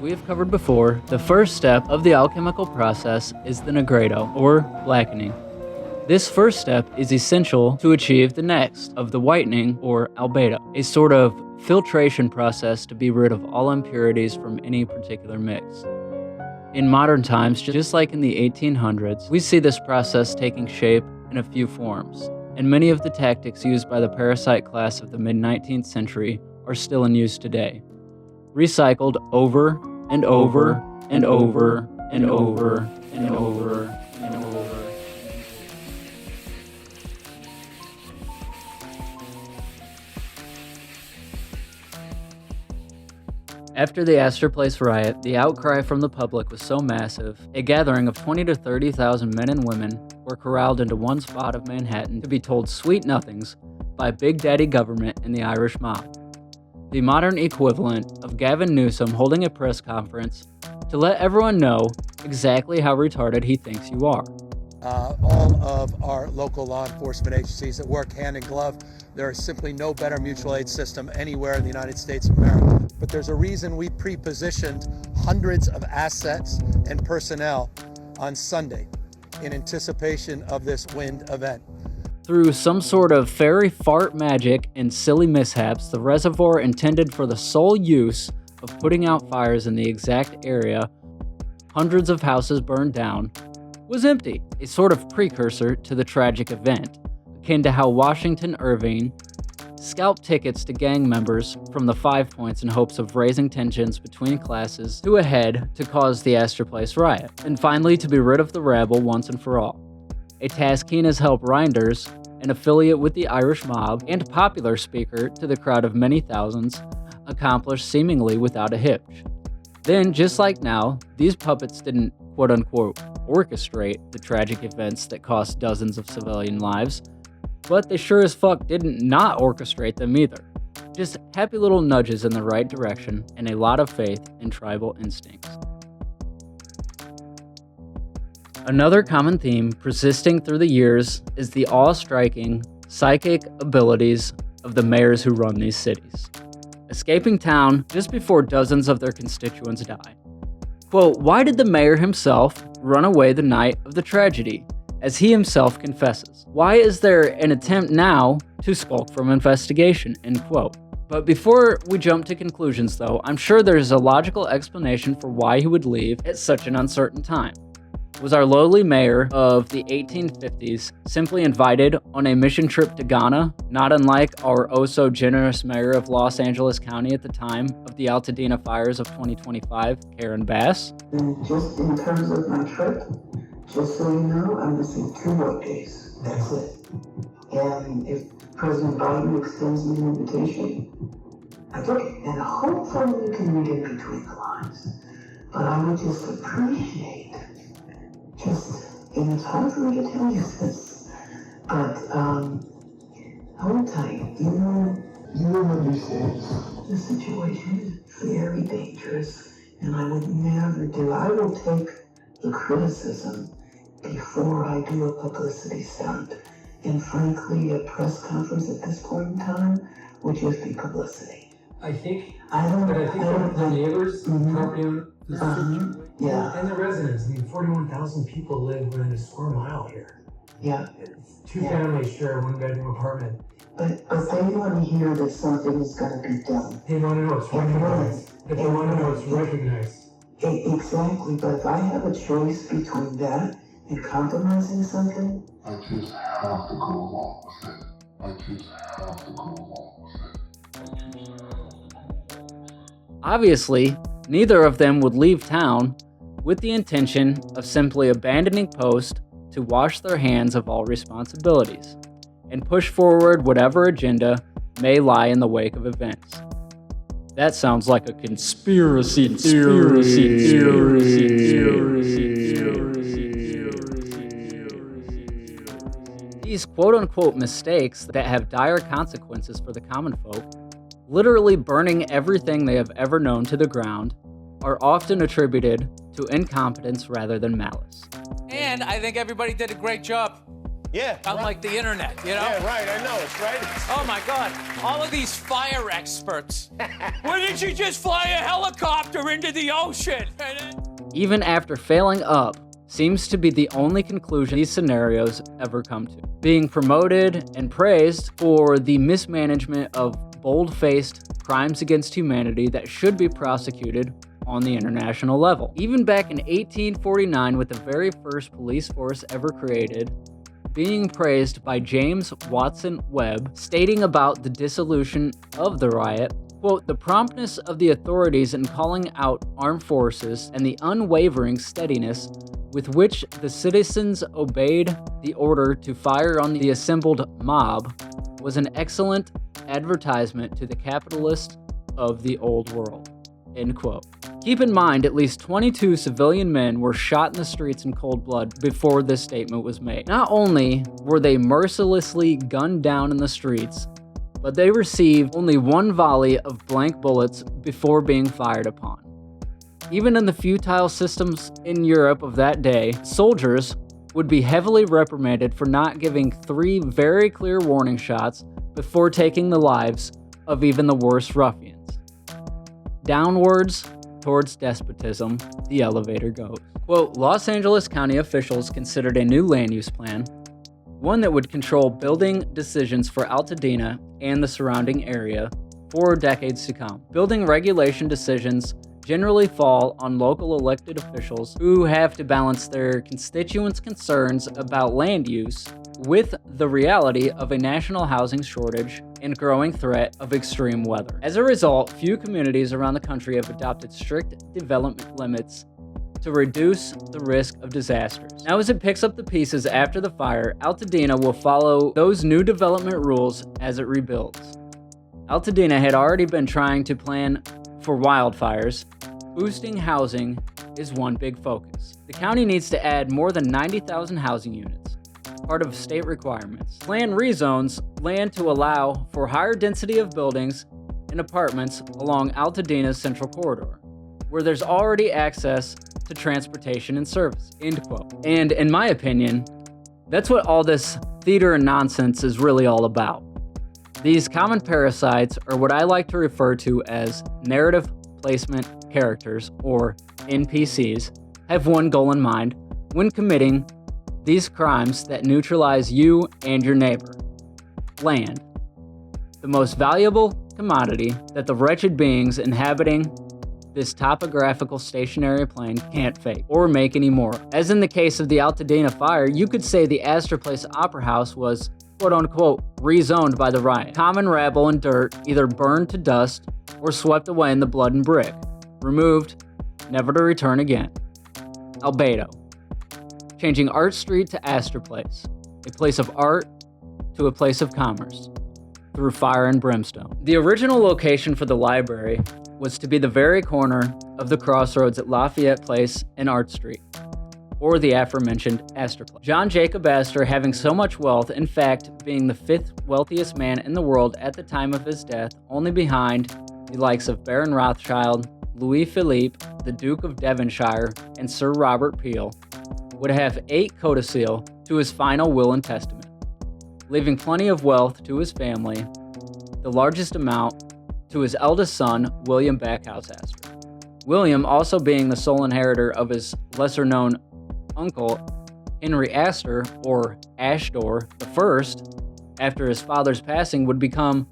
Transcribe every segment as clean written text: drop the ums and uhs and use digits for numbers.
We have covered before, the first step of the alchemical process is the nigredo, or blackening. This first step is essential to achieve the next of the whitening, or albedo, a sort of filtration process to be rid of all impurities from any particular mix. In modern times, just like in the 1800s, we see this process taking shape in a few forms, and many of the tactics used by the parasite class of the mid-19th century are still in use today. Recycled over and over and over and over and over and over. After the Astor Place riot, the outcry from the public was so massive, a gathering of 20 to 30,000 men and women were corralled into one spot of Manhattan to be told sweet nothings by Big Daddy government and the Irish mob. The modern equivalent of Gavin Newsom holding a press conference to let everyone know exactly how retarded he thinks you are. All of our local law enforcement agencies that work hand in glove. There is simply no better mutual aid system anywhere in the United States of America. But there's a reason we pre-positioned hundreds of assets and personnel on Sunday in anticipation of this wind event. Through some sort of fairy fart magic and silly mishaps, the reservoir intended for the sole use of putting out fires in the exact area hundreds of houses burned down was empty, a sort of precursor to the tragic event, akin to how Washington Irving scalped tickets to gang members from the 5 Points in hopes of raising tensions between classes to a head to cause the Astor Place riot, and finally to be rid of the rabble once and for all. A task keen as Help Reinders, an affiliate with the Irish mob and popular speaker to the crowd of many thousands, accomplished seemingly without a hitch. Then, just like now, these puppets didn't quote-unquote orchestrate the tragic events that cost dozens of civilian lives, but they sure as fuck didn't not orchestrate them either. Just happy little nudges in the right direction and a lot of faith in tribal instincts. Another common theme persisting through the years is the awe-striking psychic abilities of the mayors who run these cities, escaping town just before dozens of their constituents die. Quote, why did the mayor himself run away the night of the tragedy, as he himself confesses? Why is there an attempt now to skulk from investigation, end quote. But before we jump to conclusions though, I'm sure there's a logical explanation for why he would leave at such an uncertain time. Was our lowly mayor of the 1850s simply invited on a mission trip to Ghana, not unlike our oh-so-generous mayor of Los Angeles County at the time of the Altadena fires of 2025, Karen Bass? And just in terms of my trip, just so you know, I'm missing 2 work days. That's it. And if President Biden extends me an invitation, I took it. And hopefully you can read it between the lines. But I would just appreciate and it's hard for me to tell you this, but hold tight. You know what this is. The situation is very dangerous, and I would never do. I will take the criticism before I do a publicity stunt. And frankly, a press conference at this point in time would just be publicity. I think I don't the neighbors, property owners, yeah. And the residents. I mean, 41,000 people live within a square mile here. Yeah. It's 2 families share a 1-bedroom apartment. But they want to hear that something is going to be done. They want to know it's recognized. If they want to know it's recognized. Exactly, but if I have a choice between that and compromising something, I just have to go along with it. I just have to go along with it. Obviously, neither of them would leave town with the intention of simply abandoning post to wash their hands of all responsibilities and push forward whatever agenda may lie in the wake of events. That sounds like a conspiracy theory. These quote-unquote mistakes that have dire consequences for the common folk, literally burning everything they have ever known to the ground, are often attributed to incompetence rather than malice. And I think everybody did a great job. Yeah. Unlike the internet, you know? Yeah, right, I know, it's right. Oh my God, all of these fire experts. Why didn't you just fly a helicopter into the ocean? Even after failing up seems to be the only conclusion these scenarios ever come to. Being promoted and praised for the mismanagement of bold-faced crimes against humanity that should be prosecuted on the international level. Even back in 1849, with the very first police force ever created, being praised by James Watson Webb, stating about the dissolution of the riot, quote, "The promptness of the authorities in calling out armed forces and the unwavering steadiness with which the citizens obeyed the order to fire on the assembled mob was an excellent advertisement to the capitalists of the old world." End quote. Keep in mind, at least 22 civilian men were shot in the streets in cold blood before this statement was made. Not only were they mercilessly gunned down in the streets, but they received only one volley of blank bullets before being fired upon. Even in the futile systems in Europe of that day, soldiers would be heavily reprimanded for not giving 3 very clear warning shots before taking the lives of even the worst ruffians. Downwards towards despotism, the elevator goes. Quote, Los Angeles County officials considered a new land use plan, one that would control building decisions for Altadena and the surrounding area for decades to come. Building regulation decisions generally fall on local elected officials who have to balance their constituents' concerns about land use with the reality of a national housing shortage and growing threat of extreme weather. As a result, few communities around the country have adopted strict development limits to reduce the risk of disasters. Now, as it picks up the pieces after the fire, Altadena will follow those new development rules as it rebuilds. Altadena had already been trying to plan for wildfires. Boosting housing is one big focus. The county needs to add more than 90,000 housing units, part of state requirements. Plan rezones land to allow for higher density of buildings and apartments along Altadena's central corridor, where there's already access to transportation and service, end quote. And in my opinion, that's what all this theater and nonsense is really all about. These common parasites are what I like to refer to as narrative placement characters, or NPCs, have one goal in mind when committing these crimes that neutralize you and your neighbor: land, the most valuable commodity that the wretched beings inhabiting this topographical stationary plane can't fake or make any more. As in the case of the Altadena fire, you could say the Astor Place Opera House was quote-unquote rezoned by the riot. Common rabble and dirt either burned to dust or swept away in the blood and brick, removed, never to return again. Albedo, changing Art Street to Astor Place, a place of art to a place of commerce, through fire and brimstone. The original location for the library was to be the very corner of the crossroads at Lafayette Place and Art Street, or the aforementioned Astor Place. John Jacob Astor, having so much wealth, in fact being the 5th wealthiest man in the world at the time of his death, only behind the likes of Baron Rothschild, Louis Philippe, the Duke of Devonshire, and Sir Robert Peel, would have 8 codicil to his final will and testament, leaving plenty of wealth to his family, the largest amount to his eldest son, William Backhouse Astor. William also being the sole inheritor of his lesser-known uncle, Henry Astor, or Ashdor I, after his father's passing, would become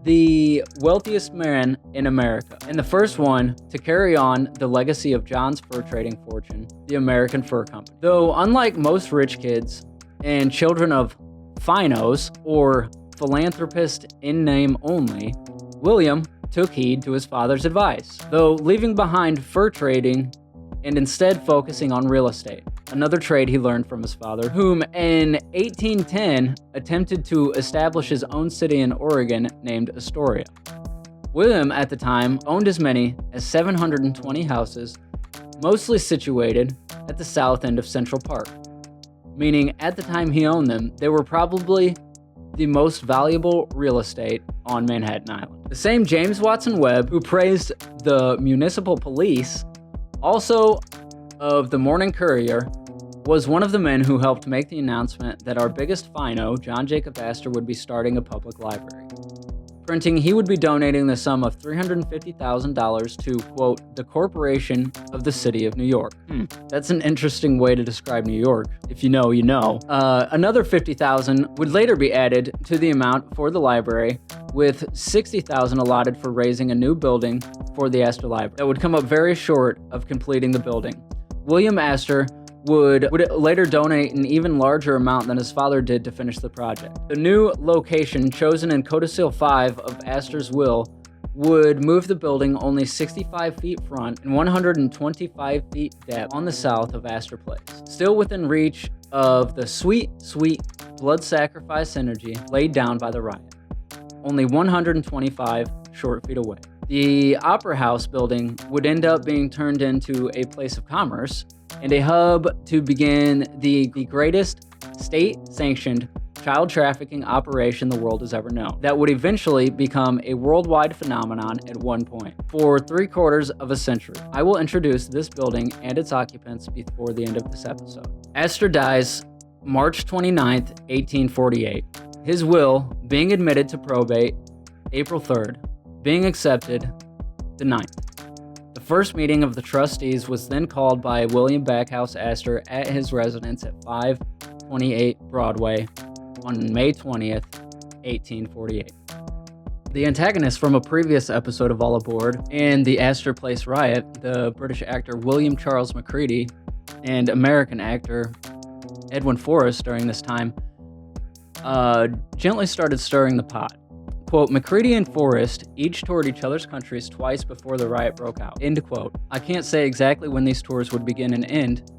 the wealthiest man in America, and the first one to carry on the legacy of John's fur trading fortune, the American Fur Company. Though unlike most rich kids and children of finos or philanthropists in name only, William took heed to his father's advice, though leaving behind fur trading and instead focusing on real estate, another trade he learned from his father, whom in 1810 attempted to establish his own city in Oregon named Astoria. William, at the time, owned as many as 720 houses, mostly situated at the south end of Central Park, meaning at the time he owned them, they were probably the most valuable real estate on Manhattan Island. The same James Watson Webb, who praised the municipal police, also of the Morning Courier, was one of the men who helped make the announcement that our biggest fino, John Jacob Astor, would be starting a public library. Printing, he would be donating the sum of $350,000 to, quote, the Corporation of the City of New York. That's an interesting way to describe New York. If you know, you know. Another $50,000 would later be added to the amount for the library, with $60,000 allotted for raising a new building for the Astor Library. That would come up very short of completing the building. William Astor would later donate an even larger amount than his father did to finish the project. The new location, chosen in Codicil 5 of Astor's will, would move the building only 65 feet front and 125 feet depth on the south of Astor Place, still within reach of the sweet, sweet blood sacrifice energy laid down by the riot, only 125 short feet away. The Opera House building would end up being turned into a place of commerce and a hub to begin the greatest state-sanctioned child trafficking operation the world has ever known, that would eventually become a worldwide phenomenon at one point. For 3/4 of a century, I will introduce this building and its occupants before the end of this episode. Astor dies March 29th, 1848. His will being admitted to probate April 3rd, being accepted the 9th. The first meeting of the trustees was then called by William Backhouse Astor at his residence at 528 Broadway on May 20th, 1848. The antagonist from a previous episode of All Aboard and the Astor Place riot, the British actor William Charles Macready and American actor Edwin Forrest during this time, gently started stirring the pot. Quote, Macready and Forrest each toured each other's countries twice before the riot broke out. End quote. I can't say exactly when these tours would begin and end,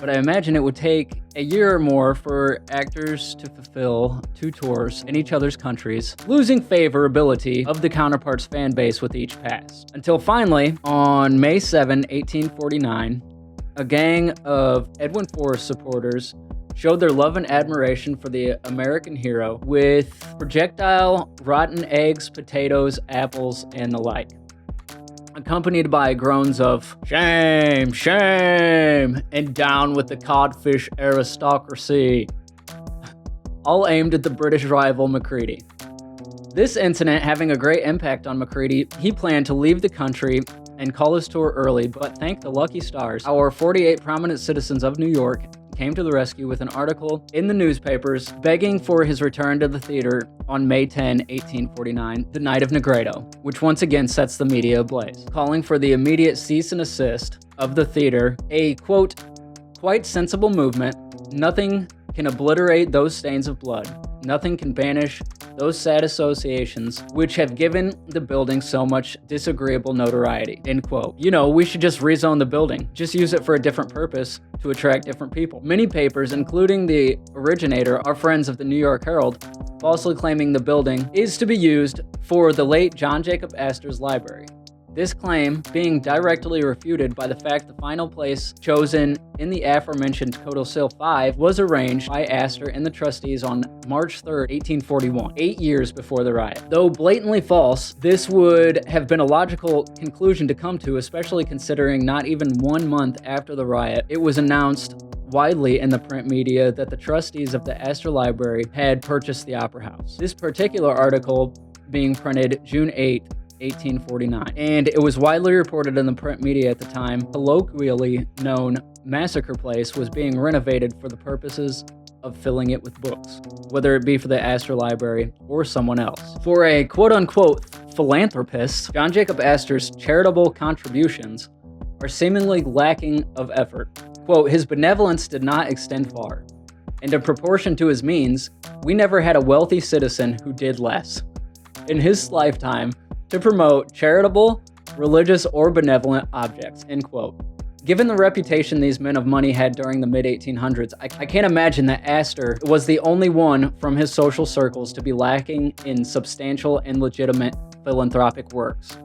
but I imagine it would take a year or more for actors to fulfill 2 tours in each other's countries, losing favorability of the counterpart's fan base with each pass. Until finally, on May 7, 1849, a gang of Edwin Forrest supporters showed their love and admiration for the American hero with projectile rotten eggs, potatoes, apples, and the like, accompanied by groans of shame, shame, and down with the codfish aristocracy, all aimed at the British rival Macready. This incident having a great impact on Macready, he planned to leave the country and call his tour early, but thank the lucky stars, our 48 prominent citizens of New York came to the rescue with an article in the newspapers begging for his return to the theater on May 10, 1849, the night of Negredo, which once again sets the media ablaze, calling for the immediate cease and desist of the theater, a, quote, quite sensible movement. Nothing can obliterate those stains of blood. Nothing can banish those sad associations which have given the building so much disagreeable notoriety, end quote. You know, we should just rezone the building. Just use it for a different purpose to attract different people. Many papers, including the originator, our friends of the New York Herald, falsely claiming the building is to be used for the late John Jacob Astor's library. This claim being directly refuted by the fact the final place chosen in the aforementioned Codicil 5 was arranged by Astor and the trustees on March 3, 1841, 8 years before the riot. Though blatantly false, this would have been a logical conclusion to come to, especially considering not even 1 month after the riot, it was announced widely in the print media that the trustees of the Astor Library had purchased the Opera House. This particular article being printed June 8, 1849, and it was widely reported in the print media at the time, colloquially known Massacre Place was being renovated for the purposes of filling it with books, whether it be for the Astor Library or someone else. For a quote-unquote philanthropist, John Jacob Astor's charitable contributions are seemingly lacking of effort. Quote, his benevolence did not extend far, and in proportion to his means, we never had a wealthy citizen who did less in his lifetime to promote charitable, religious, or benevolent objects, end quote. Given the reputation these men of money had during the mid-1800s, I can't imagine that Astor was the only one from his social circles to be lacking in substantial and legitimate philanthropic works.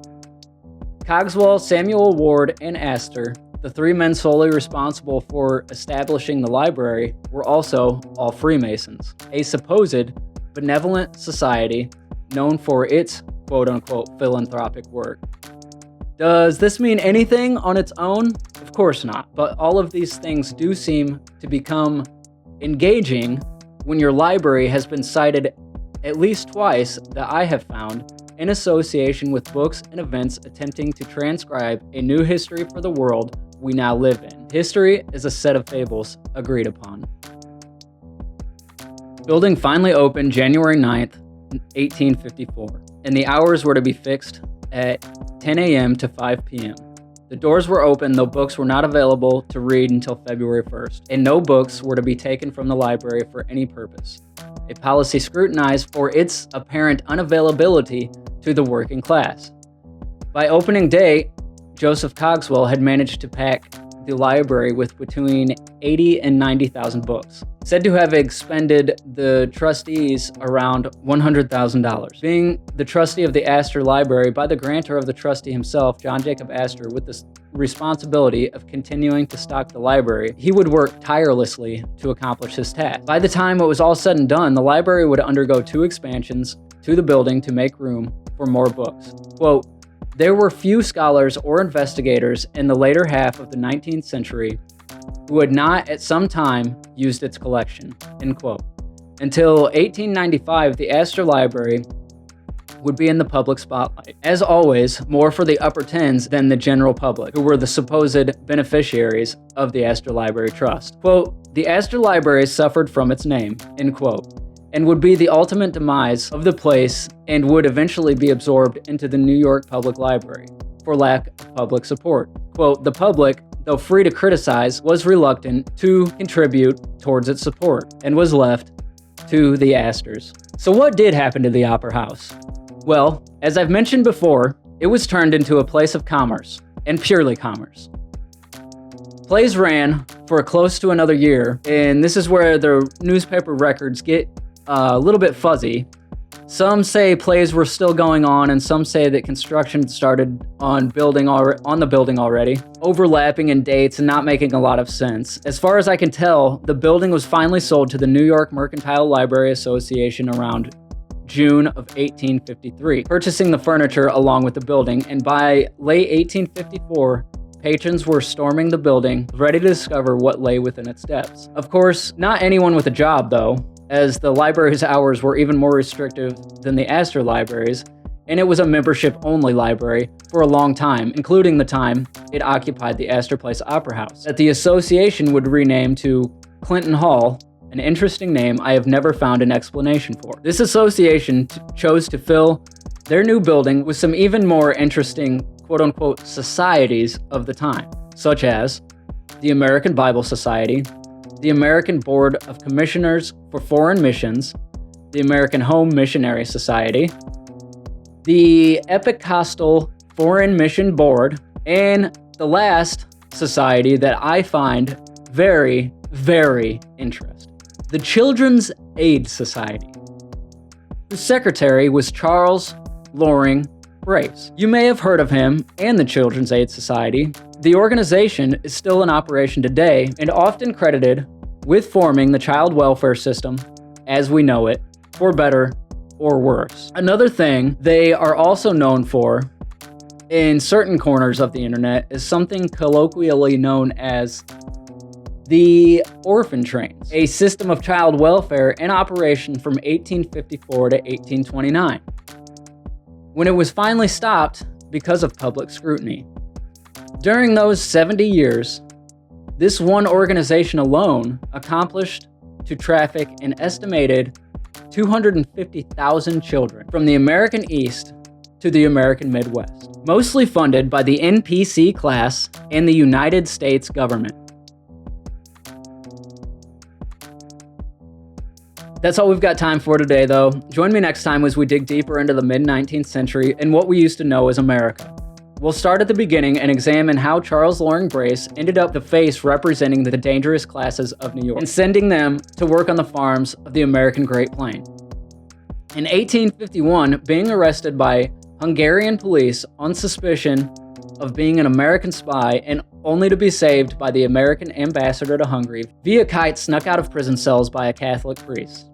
Cogswell, Samuel Ward, and Astor, the three men solely responsible for establishing the library, were also all Freemasons, a supposed benevolent society known for its quote-unquote philanthropic work. Does this mean anything on its own? Of course not, but all of these things do seem to become engaging when your library has been cited at least twice that I have found in association with books and events attempting to transcribe a new history for the world we now live in. History is a set of fables agreed upon. Building finally opened January 9th, 1854, and the hours were to be fixed at 10 a.m. to 5 p.m. The doors were open, though books were not available to read until February 1st, and no books were to be taken from the library for any purpose, a policy scrutinized for its apparent unavailability to the working class. By opening day, Joseph Cogswell had managed to pack the library with between 80 and 90,000 books, said to have expended the trustees around $100,000. Being the trustee of the Astor Library by the grantor of the trustee himself, John Jacob Astor, with the responsibility of continuing to stock the library, he would work tirelessly to accomplish his task. By the time it was all said and done, the library would undergo 2 expansions to the building to make room for more books. Quote, there were few scholars or investigators in the later half of the 19th century who had not at some time used its collection, end quote. Until 1895, the Astor Library would be in the public spotlight. As always, more for the upper tens than the general public, who were the supposed beneficiaries of the Astor Library Trust. Quote, the Astor Library suffered from its name, end quote, and would be the ultimate demise of the place and would eventually be absorbed into the New York Public Library for lack of public support. Quote, the public, though free to criticize, was reluctant to contribute towards its support and was left to the Astors. So what did happen to the Opera House? Well, as I've mentioned before, it was turned into a place of commerce, and purely commerce. Plays ran for close to another year, and this is where the newspaper records get a little bit fuzzy. Some say plays were still going on, and some say that construction started on the building already, overlapping in dates and not making a lot of sense. As far as I can tell, the building was finally sold to the New York Mercantile Library Association around June of 1853, purchasing the furniture along with the building, and by late 1854, patrons were storming the building, ready to discover what lay within its depths. Of course, not anyone with a job, though, as the library's hours were even more restrictive than the Astor Libraries, and it was a membership-only library for a long time, including the time it occupied the Astor Place Opera House, that the association would rename to Clinton Hall, an interesting name I have never found an explanation for. This association chose to fill their new building with some even more interesting quote-unquote societies of the time, such as the American Bible Society, the American Board of Commissioners for Foreign Missions, the American Home Missionary Society, the Episcopal Foreign Mission Board, and the last society that I find very, very interesting, the Children's Aid Society, whose secretary was Charles Loring Brace. You may have heard of him and the Children's Aid Society. The organization is still in operation today and often credited with forming the child welfare system as we know it, for better or worse. Another thing they are also known for in certain corners of the internet is something colloquially known as the orphan trains, a system of child welfare in operation from 1854 to 1829, when it was finally stopped because of public scrutiny. During those 70 years, this one organization alone accomplished to traffic an estimated 250,000 children from the American East to the American Midwest, mostly funded by the NPC class and the United States government. That's all we've got time for today, though. Join me next time as we dig deeper into the mid-19th century and what we used to know as America. We'll start at the beginning and examine how Charles Loring Brace ended up the face representing the dangerous classes of New York and sending them to work on the farms of the American Great Plain. In 1851, being arrested by Hungarian police on suspicion of being an American spy and only to be saved by the American ambassador to Hungary via kite snuck out of prison cells by a Catholic priest.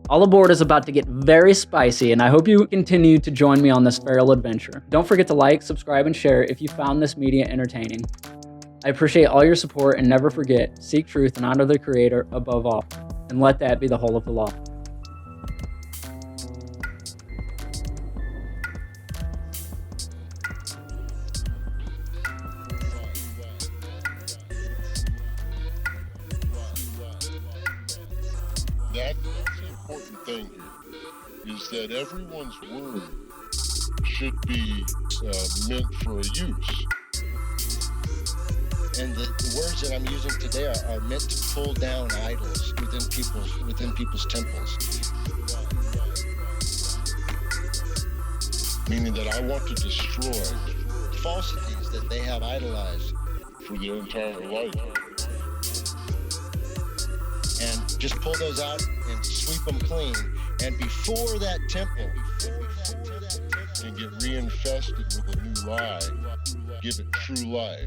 All Aboard is about to get very spicy, and I hope you continue to join me on this feral adventure. Don't forget to like, subscribe, and share if you found this media entertaining. I appreciate all your support, and never forget, seek truth and honor the Creator above all, and let that be the whole of the law. That's the important thing here, is that everyone's word should be meant for a use. And the words that I'm using today are meant to pull down idols within people's temples. Meaning that I want to destroy Falsities that they have idolized. for their entire life. And just pull those out and sweep them clean. And before that temple, And get reinfested with a new lie. Give it true life.